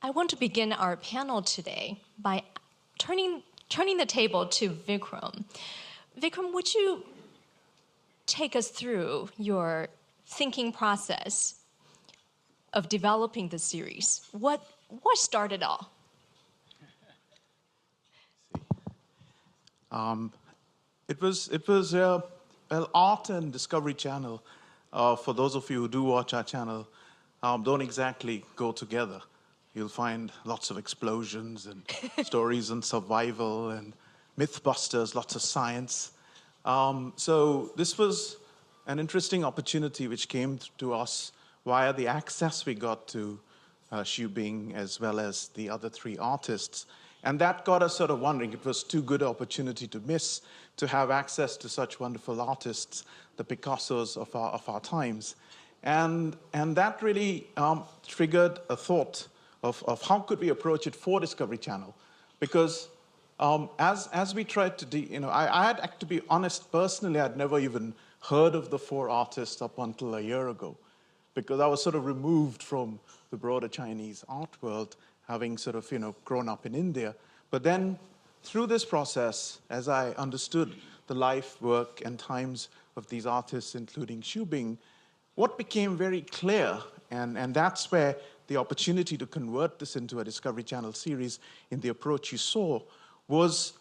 I want to begin our panel today by turning the table to Vikram. Vikram, would you take us through your thinking process of developing the series? What started all? It was an art and discovery channel. For those of you who do watch our channel, don't exactly go together. You'll find lots of explosions and stories on survival and mythbusters, lots of science. So this was an interesting opportunity which came to us via the access we got to Hsu-Bing as well as the other three artists. And that got us sort of wondering, it was too good an opportunity to miss, to have access to such wonderful artists, the Picassos of our times. And that really triggered a thought of how could we approach it for Discovery Channel. Because as we tried to, I had to be honest, personally, I'd never even heard of the four artists up until a year ago, because I was sort of removed from the broader Chinese art world, having sort of, grown up in India. But then through this process, as I understood the life, work, and times of these artists, including Hsu-Bing, what became very clear, and that's where the opportunity to convert this into a Discovery Channel series in the approach you saw, was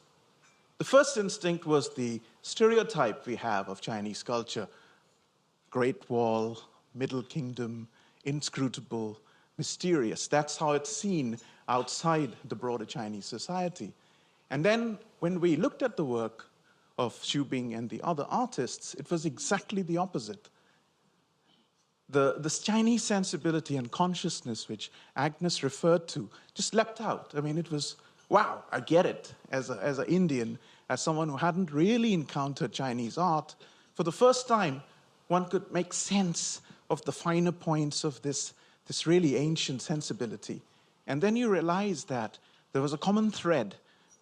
the first instinct was the stereotype we have of Chinese culture: Great Wall, Middle Kingdom, inscrutable, mysterious. That's how it's seen outside the broader Chinese society. And then when we looked at the work of Hsu-Bing and the other artists, it was exactly the opposite. This Chinese sensibility and consciousness, which Agnes referred to, just leapt out. I mean, it was, wow, I get it. As an Indian, as someone who hadn't really encountered Chinese art, for the first time, one could make sense of the finer points of this really ancient sensibility. And then you realize that there was a common thread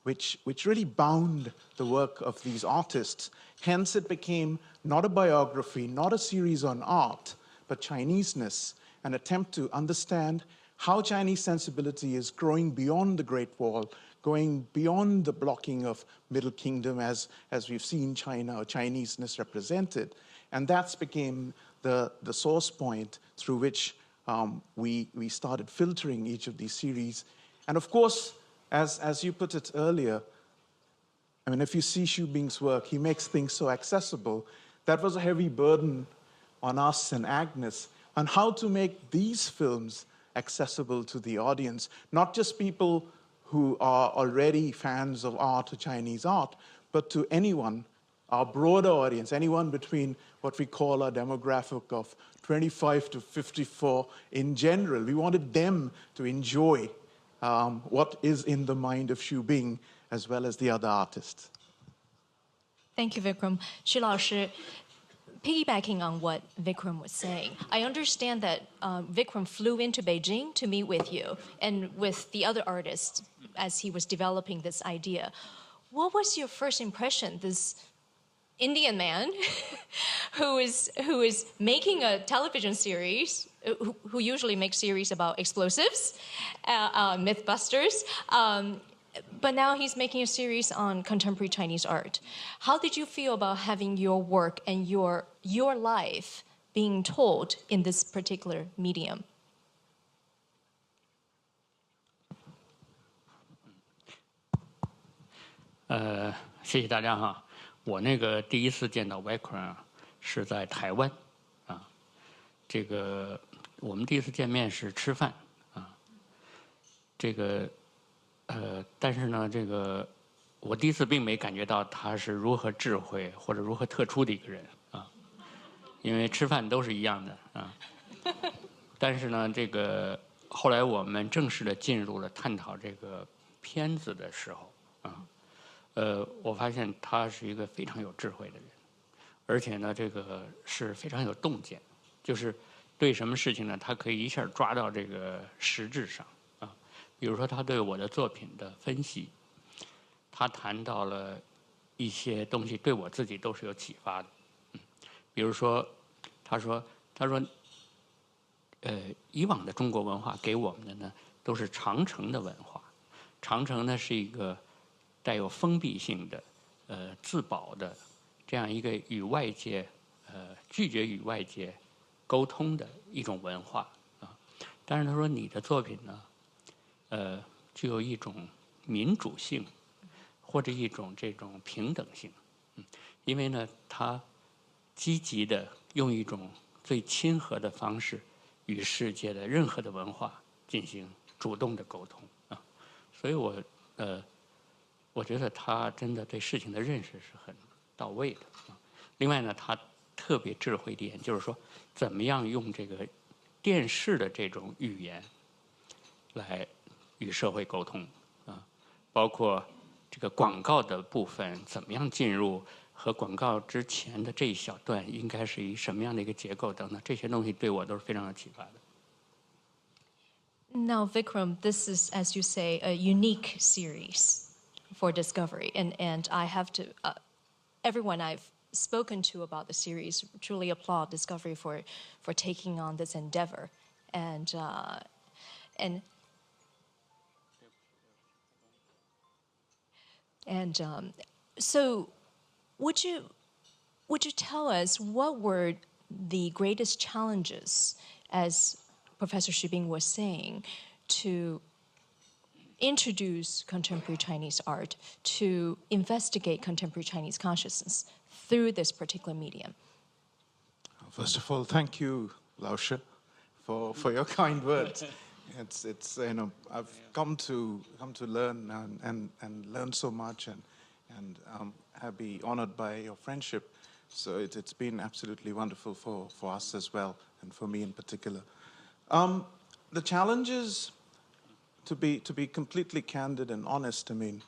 which really bound the work of these artists. Hence, it became not a biography, not a series on art, but Chineseness, an attempt to understand how Chinese sensibility is growing beyond the Great Wall, going beyond the blocking of Middle Kingdom as we've seen China or Chineseness represented. And that became the source point through which we started filtering each of these series. And of course, as you put it earlier, I mean, if you see Hsu-Bing's work, he makes things so accessible. That was a heavy burden on us and Agnes on how to make these films accessible to the audience, not just people who are already fans of art or Chinese art, but to anyone, our broader audience, anyone between what we call our demographic of 25 to 54 in general. We wanted them to enjoy what is in the mind of Hsu-Bing as well as the other artists. Thank you, Vikram. Xu 老师, piggybacking on what Vikram was saying, I understand that Vikram flew into Beijing to meet with you and with the other artists as he was developing this idea. What was your first impression, this Indian man who is making a television series, who usually makes series about explosives, mythbusters, but now he's making a series on contemporary Chinese art. How did you feel about having your work and your life being told in this particular medium? 谢谢大家哈。我那个第一次见到 Vikram 啊，是在台湾啊。这个我们第一次见面是吃饭啊。这个但是呢，这个我第一次并没感觉到他是如何智慧或者如何特殊的一个人啊，因为吃饭都是一样的啊。但是呢，这个后来我们正式的进入了探讨这个片子的时候啊。我发现他是一个非常有智慧的人，而且呢，这个是非常有洞见，就是对什么事情呢，他可以一下抓到这个实质上啊。比如说，他对我的作品的分析，他谈到了一些东西，对我自己都是有启发的。比如说，他说，以往的中国文化给我们的呢，都是长城的文化。长城呢是一个带有封闭性的、自保的这样一个与外界拒绝与外界沟通的一种文化啊。但是他说你的作品呢，具有一种民主性，或者一种这种平等性，因为呢，他积极的用一种最亲和的方式与世界的任何的文化进行主动的沟通啊，所以我觉得他真的对事情的认识是很到位的啊。另外呢，他特别智慧的一点就是说，怎么样用这个电视的这种语言来与社会沟通啊，包括这个广告的部分怎么样进入，和广告之前的这一小段应该是以什么样的一个结构等等，这些东西对我都是非常有启发的。Now, Vikram, this is, as you say, a unique series for Discovery, and I have to, everyone I've spoken to about the series truly applaud Discovery for taking on this endeavor, and so, would you tell us what were the greatest challenges, as Professor Xu Bing was saying, to introduce contemporary Chinese art, to investigate contemporary Chinese consciousness through this particular medium? First of all, thank you, Laoshe, for your kind words. It's I've come to learn and learn so much and have been honored by your friendship. So it's been absolutely wonderful for us as well, and for me in particular. The challenges, to be completely candid and honest, I mean,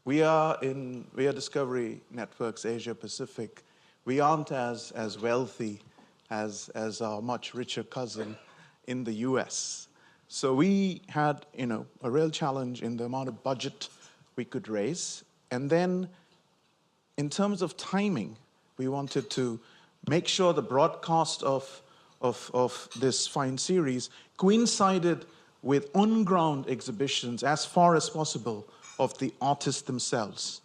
we are Discovery Networks Asia Pacific. We aren't as wealthy as our much richer cousin in the US. So we had, a real challenge in the amount of budget we could raise. And then in terms of timing, we wanted to make sure the broadcast of this fine series coincided with on-ground exhibitions as far as possible of the artists themselves.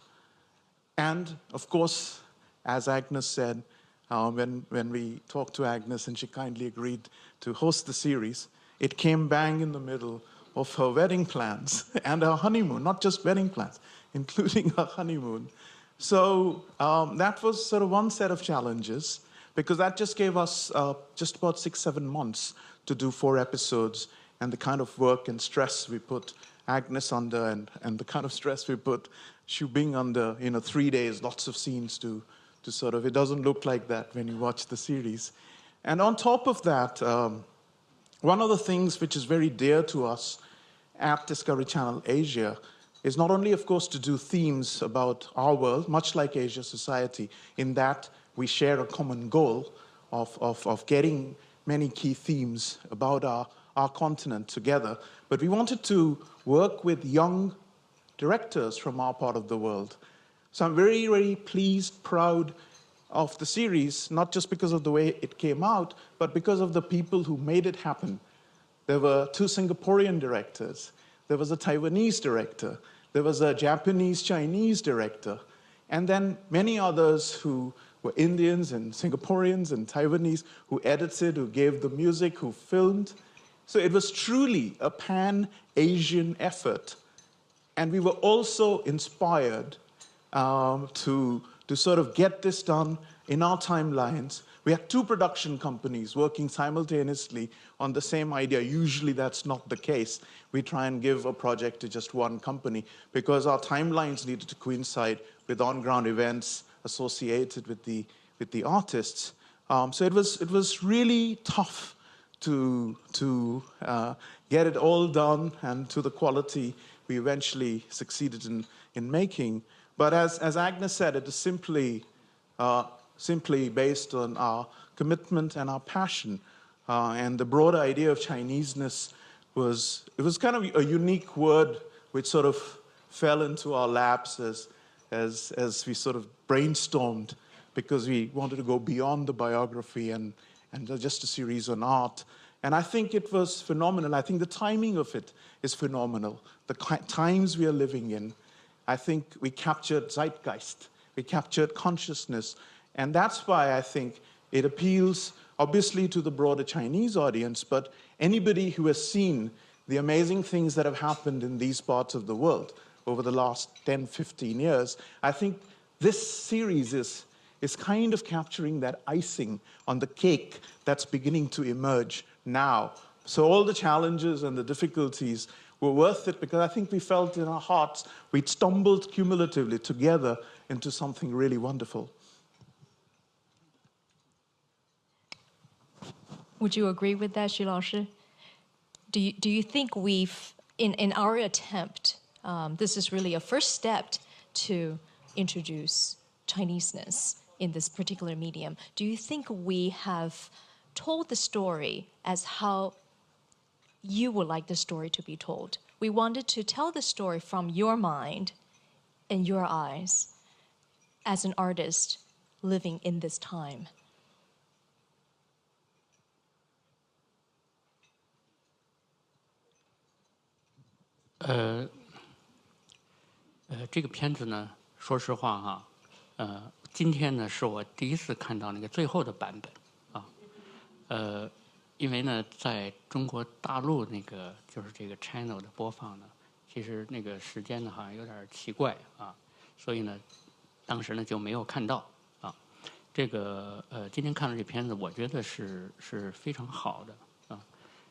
And of course, as Agnes said, when we talked to Agnes and she kindly agreed to host the series, it came bang in the middle of her wedding plans and her honeymoon, not just wedding plans, including her honeymoon. So that was sort of one set of challenges, because that just gave us just about 6-7 months to do 4 episodes, and the kind of work and stress we put Agnes under, and the kind of stress we put Xu Bing under, 3 days, lots of scenes to sort of, it doesn't look like that when you watch the series. And on top of that, one of the things which is very dear to us at Discovery Channel Asia is not only, of course, to do themes about our world, much like Asia society, in that we share a common goal of getting many key themes about our continent together, but we wanted to work with young directors from our part of the world. So I'm very, very pleased, proud of the series, not just because of the way it came out, but because of the people who made it happen. There were 2 Singaporean directors. There was a Taiwanese director. There was a Japanese-Chinese director. And then many others who were Indians and Singaporeans and Taiwanese who edited, who gave the music, who filmed. So it was truly a pan-Asian effort. And we were also inspired to sort of get this done in our timelines. We had 2 production companies working simultaneously on the same idea. Usually that's not the case. We try and give a project to just one company because our timelines needed to coincide with on-ground events associated with the artists. So it was really tough to get it all done and to the quality we eventually succeeded in making. But as Agnes said, it is simply based on our commitment and our passion. And the broader idea of Chineseness was kind of a unique word which sort of fell into our laps as we sort of brainstormed, because we wanted to go beyond the biography and just a series on art. And I think it was phenomenal. I think the timing of it is phenomenal. The times we are living in, I think we captured zeitgeist. We captured consciousness. And that's why I think it appeals, obviously, to the broader Chinese audience, but anybody who has seen the amazing things that have happened in these parts of the world over the last 10, 15 years, I think this series is kind of capturing that icing on the cake that's beginning to emerge now. So all the challenges and the difficulties were worth it because I think we felt in our hearts we'd stumbled cumulatively together into something really wonderful. Would you agree with that, Xu 老师? Do you think we've, in our attempt, this is really a first step to introduce Chineseness in this particular medium? Do you think we have told the story as how you would like the story to be told? We wanted to tell the story from your mind and your eyes as an artist living in this time. 这个片子呢，说实话哈，今天呢是我第一次看到那个最后的版本啊，因为呢，在中国大陆那个就是这个 channel 的播放呢，其实那个时间呢好像有点奇怪啊，所以呢，当时呢就没有看到啊。这个今天看了这片子，我觉得是非常好的啊。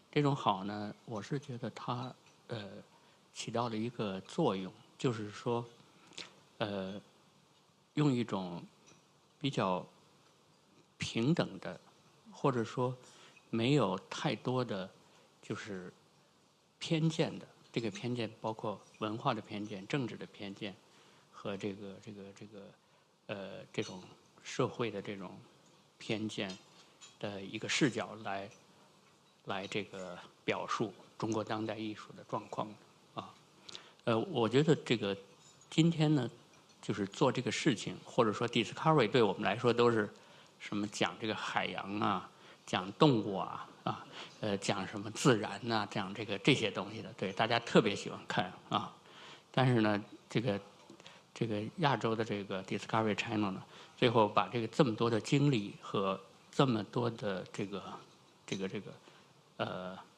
这种好呢，我是觉得它起到了一个作用，就是说，用一种比较平等的，或者说没有太多的就是偏见的。这个偏见包括文化的偏见、政治的偏见和这种社会的这种偏见的一个视角来这个表述中国当代艺术的状况。我觉得这个今天呢，就是做这个事情，或者说 Discovery 对我们来说都是什么讲这个海洋啊，讲动物啊，讲什么自然呐，讲这些东西的，对大家特别喜欢看啊。但是呢，这个亚洲的这个 Discovery Channel 呢，最后把这么多的精力和这么多的这个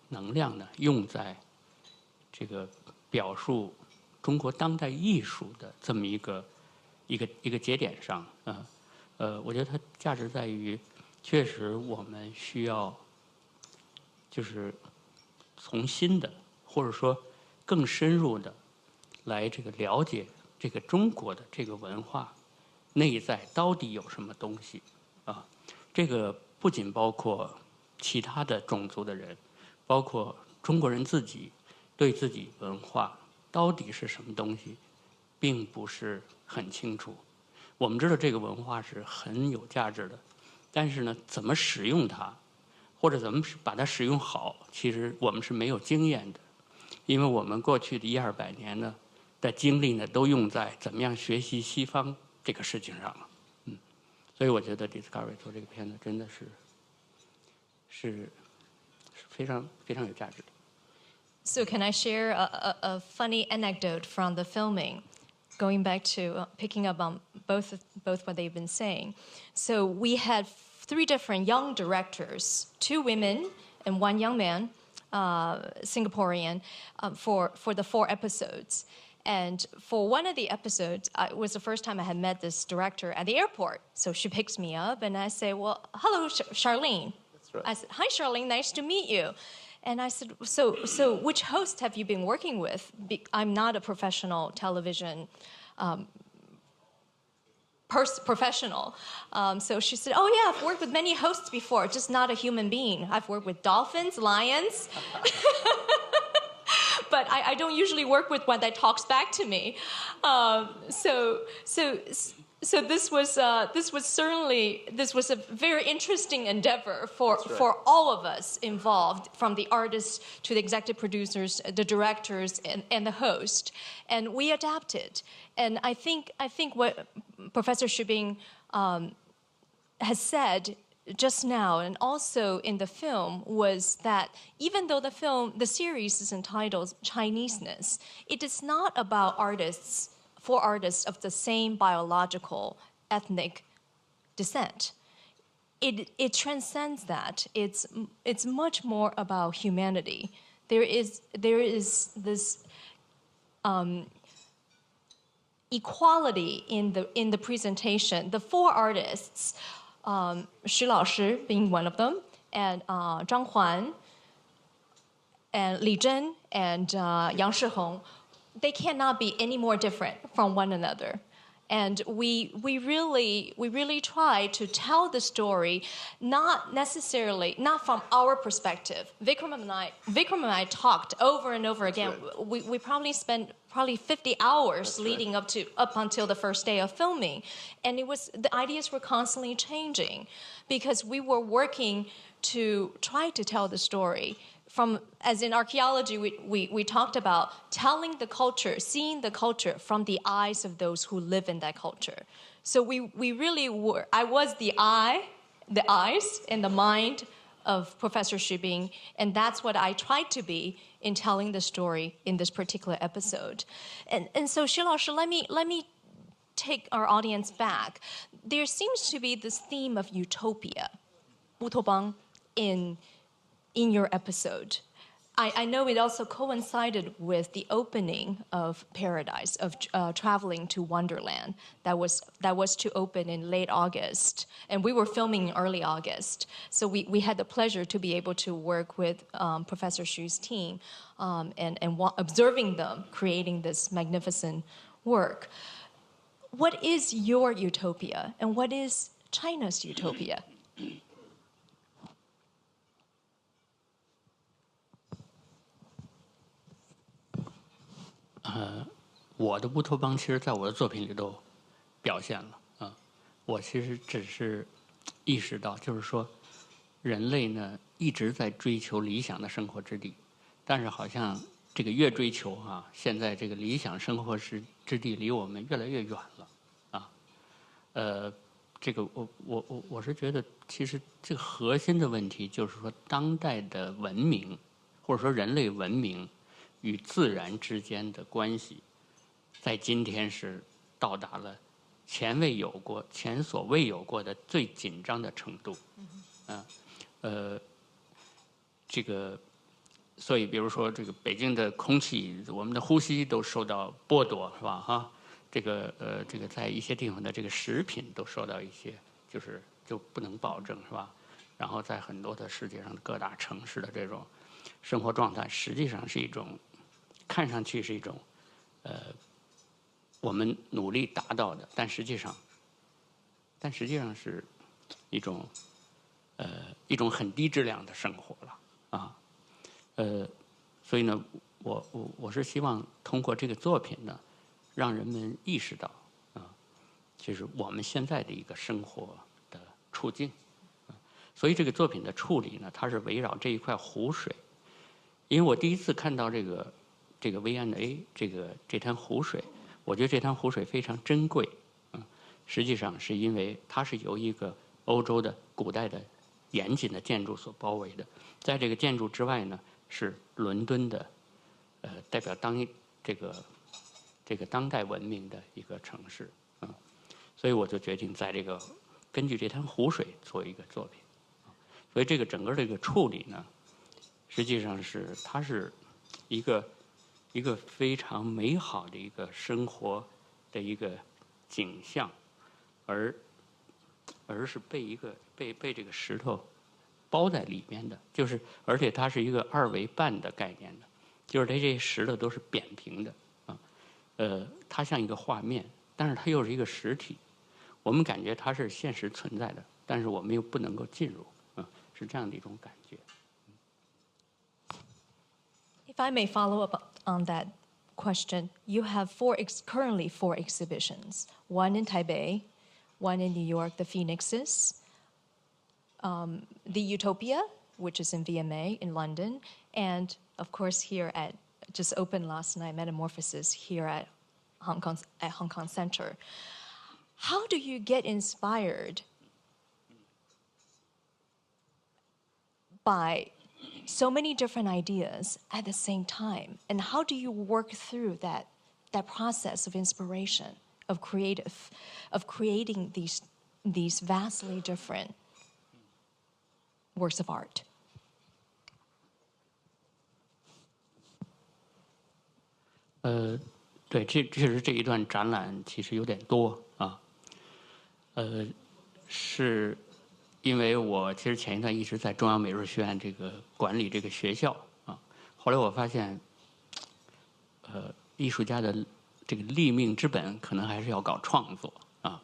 能量呢，用在这个表述中国当代艺术的这么一个节点上啊，我觉得它价值在于，确实我们需要就是从新的或者说更深入的来这个了解这个中国的这个文化内在到底有什么东西啊？这个不仅包括其他的种族的人，包括中国人自己。对自己文化到底是什么东西，并不是很清楚。我们知道这个文化是很有价值的，但是呢，怎么使用它，或者怎么把它使用好，其实我们是没有经验的，因为我们过去的100-200年呢的精力呢，都用在怎么样学习西方这个事情上了。所以我觉得 Discovery 做这个片子真的是非常非常有价值的。So can I share a funny anecdote from the filming, going back to picking up on both what they've been saying. So we had 3 different young directors, 2 women and 1 young man, Singaporean, for the 4 episodes. And for one of the episodes, it was the first time I had met this director at the airport. So she picks me up and I say, well, hello, Charlene. That's right. I said, hi, Charlene, nice to meet you. And I said, so which host have you been working with? I'm not a professional television professional. So she said, oh, yeah, I've worked with many hosts before, just not a human being. I've worked with dolphins, lions. But I don't usually work with one that talks back to me. So this was a very interesting endeavor for all of us involved, from the artists to the executive producers, the directors, and the host, and we adapted. And I think what Professor Hsu-Bing has said just now and also in the film was that even though the series is entitled Chineseness, it is not about artists of the same biological ethnic descent. It transcends that. It's much more about humanity. There is this equality in the presentation. The four artists, Xu Laoshi being one of them, and Zhang Huan, and Li Zhen, and Yang Shihong, they cannot be any more different from one another. And we really try to tell the story, not from our perspective. Vikram and I talked over and over again. Right. We probably spent 50 hours That's leading right. up until the first day of filming, and the ideas were constantly changing because we were working to try to tell the story. As in archaeology, we talked about telling the culture, seeing the culture from the eyes of those who live in that culture. So we really were. I was the eyes and the mind of Professor Xu Bing, and that's what I tried to be in telling the story in this particular episode. And so Xu Laoshi, let me take our audience back. There seems to be this theme of utopia, Utopia, in your episode. I know it also coincided with the opening of Paradise, of traveling to Wonderland. That was to open in late August, and we were filming in early August. So we had the pleasure to be able to work with Professor Xu's team and observing them creating this magnificent work. What is your utopia, and what is China's utopia?我的乌托邦其实在我的作品里都表现了啊。我其实只是意识到，就是说，人类呢一直在追求理想的生活之地，但是好像这个越追求啊，现在这个理想生活之地离我们越来越远了啊。这个我是觉得，其实这个核心的问题就是说，当代的文明或者说人类文明与自然之间的关系，在今天是到达了前所未有过的最紧张的程度。这个，所以比如说这个北京的空气，我们的呼吸都受到剥夺，是吧？哈，这个在一些地方的这个食品都受到一些就不能保证，是吧？然后在很多的世界上的各大城市的这种生活状态，实际上是一种看上去是一种我们努力达到的，但实际上是一种很低质量的生活了啊。所以呢，我是希望通过这个作品呢，让人们意识到啊，就是我们现在的一个生活的处境。所以这个作品的处理呢，它是围绕这一块湖水。因为我第一次看到这个 V&A 这滩湖水，我觉得这滩湖水非常珍贵。实际上是因为它是由一个欧洲的古代的严谨的建筑所包围的，在这个建筑之外呢，是伦敦的代表这个当代文明的一个城市。所以我就决定在根据这滩湖水做一个作品。所以这个整个这个处理呢，实际上它是一个非常美好的一个生活的一个景象，而是被这个石头包在里面的，而且它是一个2维半的概念的，就是这些石头都是扁平的啊，它像一个画面，但是它又是一个实体，我们感觉它是现实存在的，但是我们又不能够进入，是这样的一种感觉。If I may follow up on that question, you have currently four exhibitions, one in Taipei, one in New York, the Phoenixes, the Utopia, which is in VMA in London, and of course here just opened last night, Metamorphosis here at Hong Kong Center. How do you get inspired by so many different ideas at the same time? And how do you work through that process of inspiration, of creating these vastly different works of art? 对，确实这一段展览其实有点多啊。是因为我其实前一段一直在中央美术学院这个管理这个学校啊，后来我发现，艺术家的这个立命之本可能还是要搞创作啊，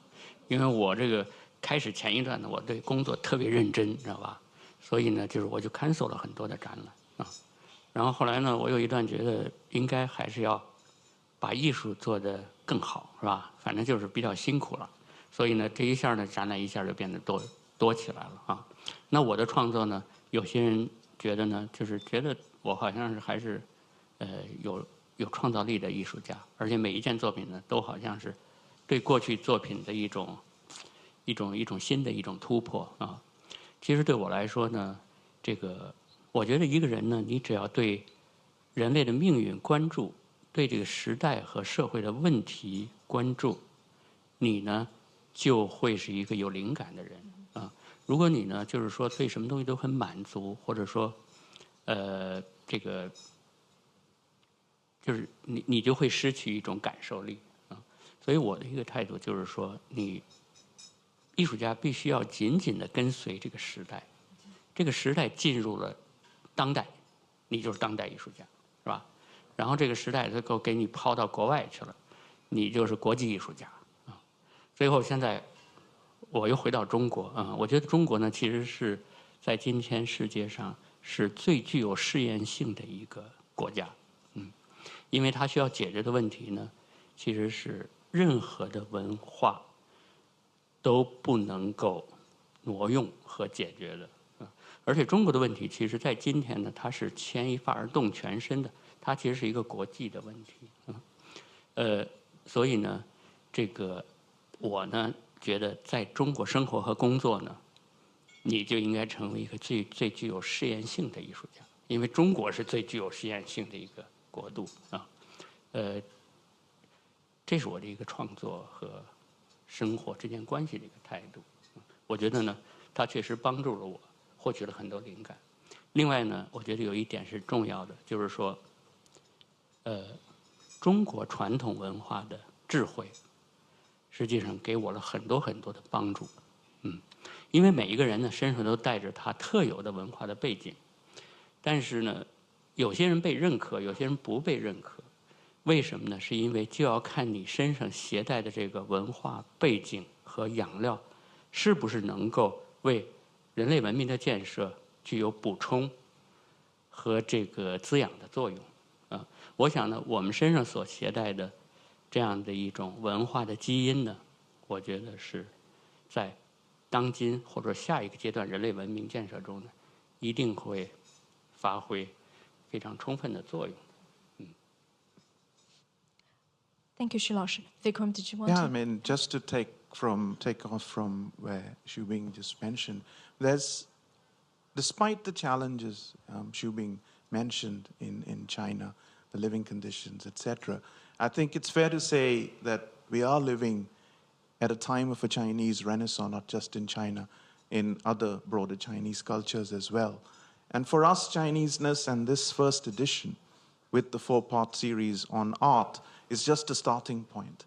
因为我这个开始前一段呢，我对工作特别认真，知道吧？所以呢，就是我就 cancel 了很多的展览啊。然后后来呢，我有一段觉得应该还是要把艺术做得更好，是吧？反正就是比较辛苦了，所以呢，这一下呢，展览一下就变得多起来了啊。那我的创作呢，有些人觉得呢，就是觉得我好像是还是有创造力的艺术家，而且每一件作品呢，都好像是对过去作品的一种新的一种突破啊。其实对我来说呢，这个我觉得一个人呢，你只要对人类的命运关注，对这个时代和社会的问题关注，你呢就会是一个有灵感的人啊。如果你呢就是说对什么东西都很满足，或者说这个就是你就会失去一种感受力啊。所以我的一个态度就是说，你艺术家必须要紧紧地跟随这个时代，这个时代进入了当代，你就是当代艺术家，是吧？然后这个时代它给你抛到国外去了，你就是国际艺术家啊。最后现在我又回到中国啊，我觉得中国呢其实是在今天世界上是最具有试验性的一个国家，因为它需要解决的问题呢，其实是任何的文化都不能够挪用和解决的。而且中国的问题，其实在今天呢，它是牵一发而动全身的，它其实是一个国际的问题。所以呢，这个我呢觉得，在中国生活和工作呢，你就应该成为一个最具有试验性的艺术家，因为中国是最具有试验性的一个国度啊。这是我的一个创作和生活之间关系的一个态度。我觉得呢，它确实帮助了我。获取了很多灵感。另外呢，我觉得有一点是重要的，就是说，中国传统文化的智慧，实际上给我了很多很多的帮助。因为每一个人呢身上都带着他特有的文化的背景，但是呢，有些人被认可，有些人不被认可。为什么呢？是因为就要看你身上携带的这个文化背景和养料，是不是能够为人类文明的建设具有补充和这个滋养的作用啊。我想呢，我们身上所携带的这样的一种文化的基因呢，我觉得是在当今或者下一个阶段人类文明建设中呢，一定会发挥非常充分的作用。Thank you, Xu 老师。Vikram, did you want Yeah, to? I mean, just to take off from where Xu Bing just mentioned, despite the challenges Xu Bing mentioned in China, the living conditions, etc., I think it's fair to say that we are living at a time of a Chinese renaissance, not just in China, in other broader Chinese cultures as well. And for us, Chineseness and this first edition with the 4-part series on art is just a starting point.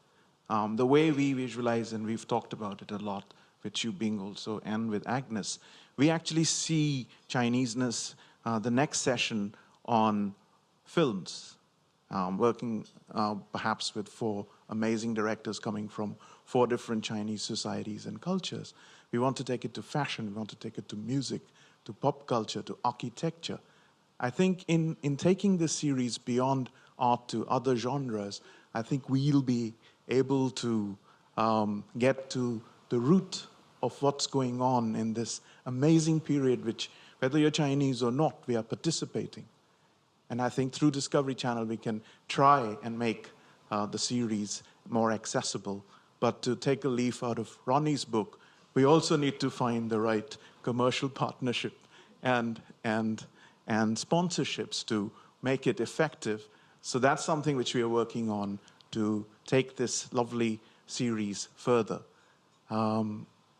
The way we visualize, and we've talked about it a lot with Xu Bing also and with Agnes, we actually see Chineseness, the next session on films, working perhaps with 4 amazing directors coming from 4 different Chinese societies and cultures. We want to take it to fashion, we want to take it to music, to pop culture, to architecture. I think in taking this series beyond art to other genres, I think we'll be able to get to the root of what's going on in this amazing period, which, whether you're Chinese or not, we are participating. And I think through Discovery Channel, we can try and make the series more accessible. But to take a leaf out of Ronnie's book, we also need to find the right commercial partnership and sponsorships to make it effective. So that's something which we are working on to take this lovely series further.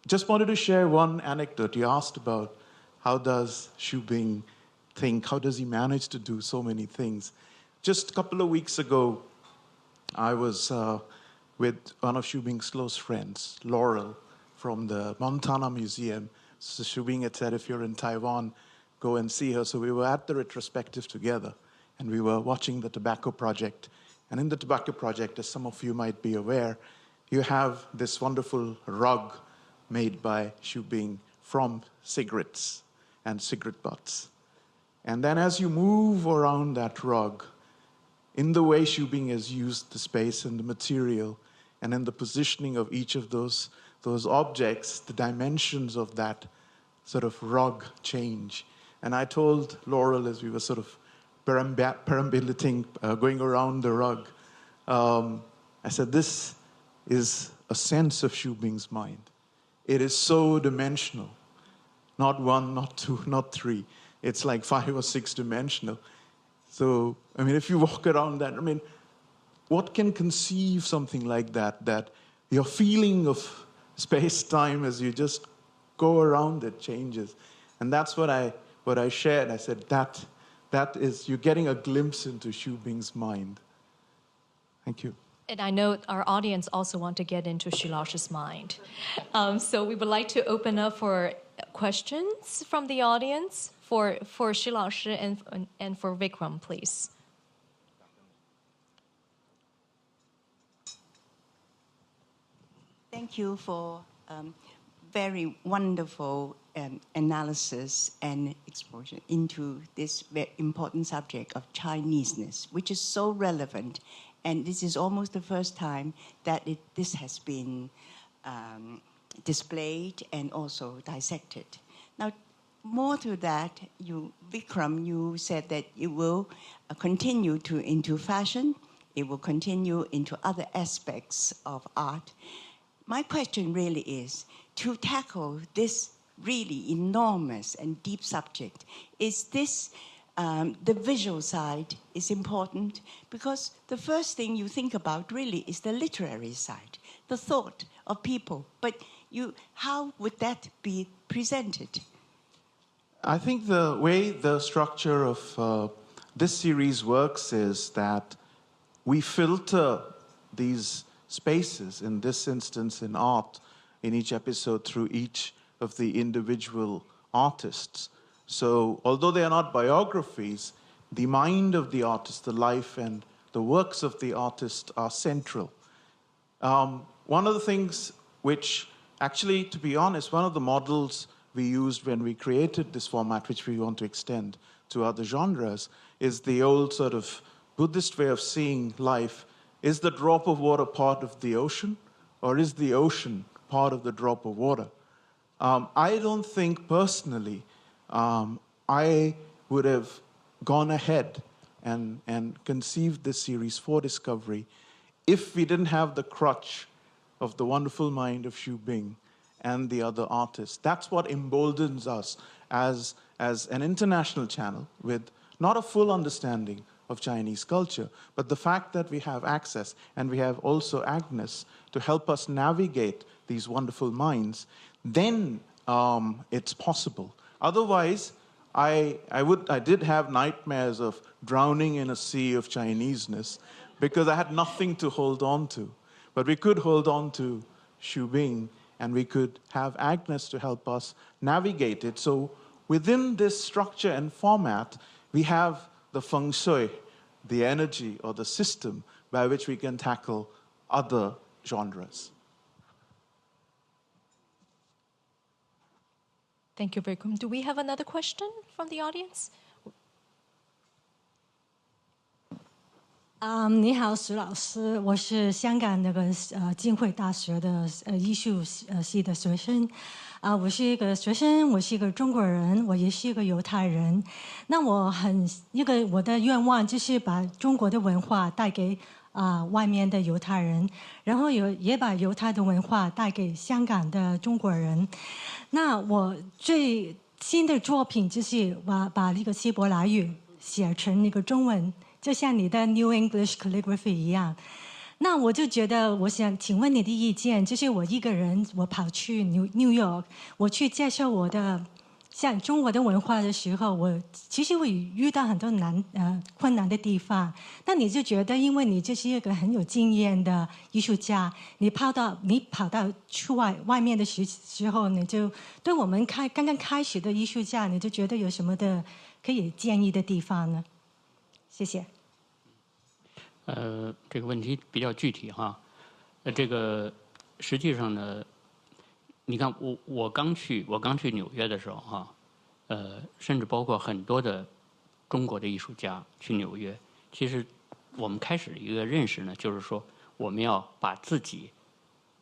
Just wanted to share one anecdote. You asked about how does Hsu-Bing think, how does he manage to do so many things? Just a couple of weeks ago, I was with one of Hsu-Bing's close friends, Laurel, from the Montana Museum. So Hsu-Bing had said, if you're in Taiwan, go and see her. So we were at the retrospective together, and we were watching the Tobacco Project. And in the Tobacco Project, as some of you might be aware, you have this wonderful rug made by Hsu-Bing from cigarettes and cigarette butts. And then as you move around that rug, in the way Hsu-Bing has used the space and the material, and in the positioning of each of those objects, the dimensions of that sort of rug change. And I told Laurel as we were sort of perambulating, going around the rug, I said, this is a sense of Hsu-Bing's mind. It is so dimensional. Not one, not two, not three. It's like 5 or 6 dimensional. So, I mean, if you walk around that, I mean, what can conceive something like that, that your feeling of space-time as you just go around it changes. And that's what I shared. I said, that is, you're getting a glimpse into Hsu-Bing's mind. Thank you. And I know our audience also want to get into Xu Lao's mind. So we would like to open up for questions from the audience for Xu Lao and for Vikram, please. Thank you for very wonderful analysis and exposure into this very important subject of Chineseness, which is so relevant. And this is almost the first time that this has been displayed and also dissected. Now, more to that, Vikram, you said that it will continue into fashion, it will continue into other aspects of art. My question really is, to tackle this really enormous and deep subject, is this the visual side is important? Because the first thing you think about really is the literary side, the thought of people. But how would that be presented? I think the way the structure of this series works is that we filter these spaces, in this instance in art, in each episode through each of the individual artists. So although they are not biographies, the mind of the artist, the life and the works of the artist are central. One of the things which actually, to be honest, one of the models we used when we created this format, which we want to extend to other genres, is the old sort of Buddhist way of seeing life. Is the drop of water part of the ocean, or is the ocean part of the drop of water? I don't think personally I would have gone ahead and conceived this series for Discovery if we didn't have the crutch of the wonderful mind of Hsu-Bing and the other artists. That's what emboldens us as an international channel with not a full understanding of Chinese culture, but the fact that we have access, and we have also Agnes to help us navigate these wonderful minds, then it's possible. Otherwise, I did have nightmares of drowning in a sea of Chineseness because I had nothing to hold on to. But we could hold on to Hsu-Bing, and we could have Agnes to help us navigate it. So within this structure and format, we have the feng shui, the energy or the system by which we can tackle other genres. Thank you, Vikram. Do we have another question from the audience? 你好，石老师，我是香港那个浸会大学的艺术系的学生。我是一个学生，我是一个中国人，我也是一个犹太人。那我的愿望就是把中国的文化带给外面的犹太人，然后也把犹太的文化带给香港的中国人。那我最新的作品就是把那个希伯来语写成那个中文，就像你的 New English Calligraphy 一样。那我就觉得，我想请问你的意见，就是我一个人，我跑去 New York， 我去介绍我的像中国的文化的时候，我其实会遇到很多困难的地方。那你就觉得，因为你就是一个很有经验的艺术家，你跑到外面的时候，你就对我们刚刚开始的艺术家，你就觉得有什么的可以建议的地方呢？谢谢。这个问题比较具体哈。这个实际上呢，你看我刚去纽约的时候哈，甚至包括很多的中国的艺术家去纽约，其实我们开始一个认识呢，就是说我们要把自己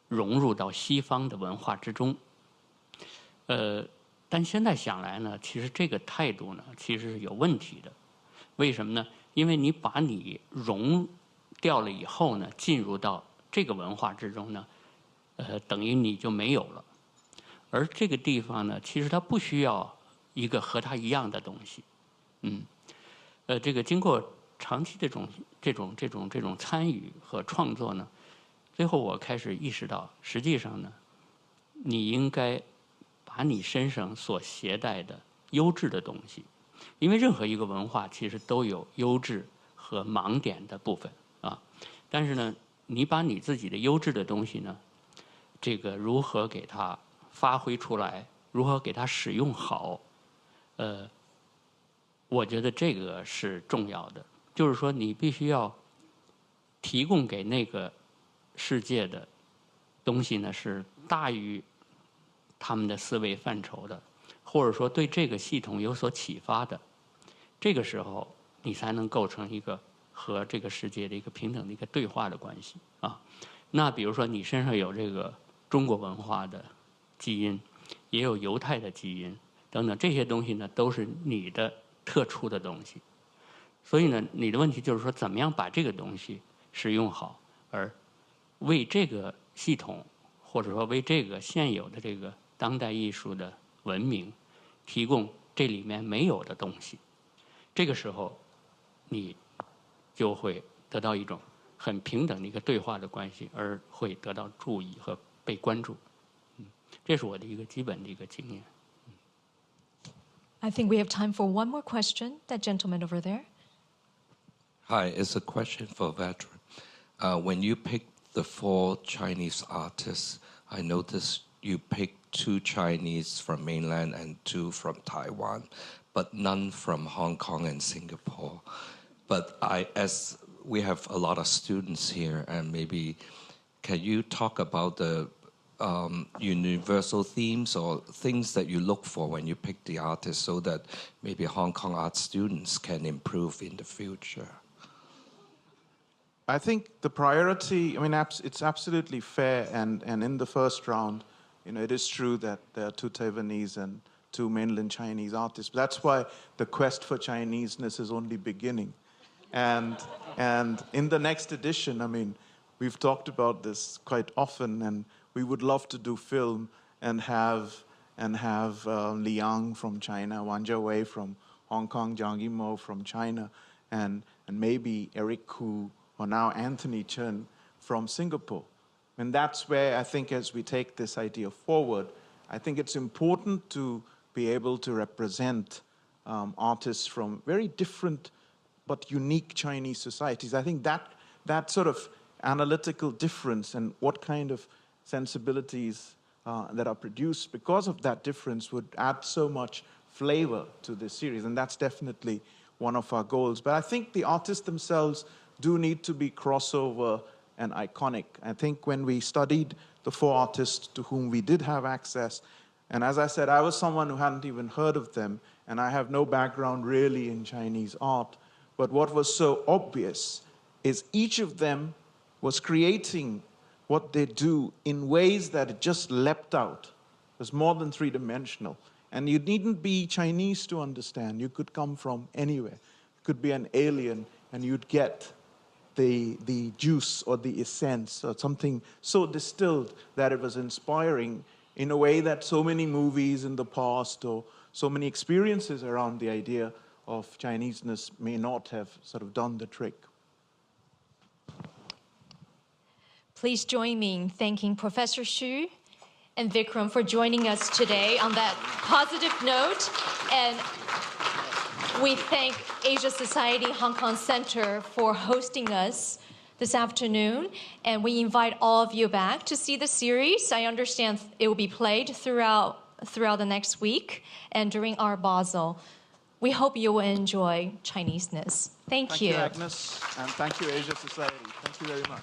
融入到西方的文化之中。但现在想来呢，其实这个态度呢，其实是有问题的。为什么呢？因为你把你融掉了以后呢，进入到这个文化之中呢，等于你就没有了。而这个地方呢，其实它不需要一个和它一样的东西。这个经过长期这种参与和创作呢，最后我开始意识到，实际上呢，你应该把你身上所携带的优质的东西，因为任何一个文化其实都有优质和盲点的部分啊。但是呢，你把你自己的优质的东西呢，这个如何给它发挥出来，如何给它使用好，我觉得这个是重要的。就是说，你必须要提供给那个世界的东西呢，是大于他们的思维范畴的，或者说对这个系统有所启发的。这个时候，你才能构成一个和这个世界的一个平等的一个对话的关系啊。那比如说，你身上有这个中国文化的基因，也有犹太的基因等等，这些东西呢，都是你的特殊的东西。所以呢，你的问题就是说，怎么样把这个东西使用好，而为这个系统，或者说为这个现有的这个当代艺术的文明，提供这里面没有的东西。这个时候，你就会得到一种很平等的一个对话的关系，而会得到注意和被关注。这是我的一个基本的一个经验。I think we have time for one more question. That gentleman over there. Hi, it's a question for veteran. When you picked the 4 Chinese artists, I noticed you picked 2 Chinese from mainland and 2 from Taiwan, but none from Hong Kong and Singapore. But as we have a lot of students here, and maybe can you talk about the universal themes or things that you look for when you pick the artists, so that maybe Hong Kong art students can improve in the future? I think the priority, I mean, it's absolutely fair, and in the first round, it is true that there are 2 Taiwanese and 2 mainland Chinese artists. That's why the quest for Chineseness is only beginning. And in the next edition, I mean, we've talked about this quite often, and we would love to do film and have Liang from China, Wang Jiawei from Hong Kong, Zhang Yimou from China, and maybe Eric Koo, or now Anthony Chen from Singapore. And that's where I think, as we take this idea forward, I think it's important to be able to represent artists from very different but unique Chinese societies. I think that sort of analytical difference and what kind of sensibilities that are produced because of that difference would add so much flavor to this series, and that's definitely one of our goals. But I think the artists themselves do need to be crossover and iconic. I think when we studied the 4 artists to whom we did have access, and as I said, I was someone who hadn't even heard of them, and I have no background really in Chinese art, but what was so obvious is each of them was creating what they do in ways that it just leapt out. It was more than 3-dimensional. And you needn't be Chinese to understand. You could come from anywhere. You could be an alien, and you'd get the juice or the essence or something so distilled that it was inspiring in a way that so many movies in the past or so many experiences around the idea of Chineseness may not have sort of done the trick. Please join me in thanking Professor Hsu and Vikram for joining us today on that positive note. And we thank Asia Society Hong Kong Center for hosting us this afternoon. And we invite all of you back to see the series. I understand it will be played throughout the next week and during Art Basel. We hope you will enjoy Chineseness. Thank you. Thank you, Agnes, and thank you, Asia Society. Thank you very much.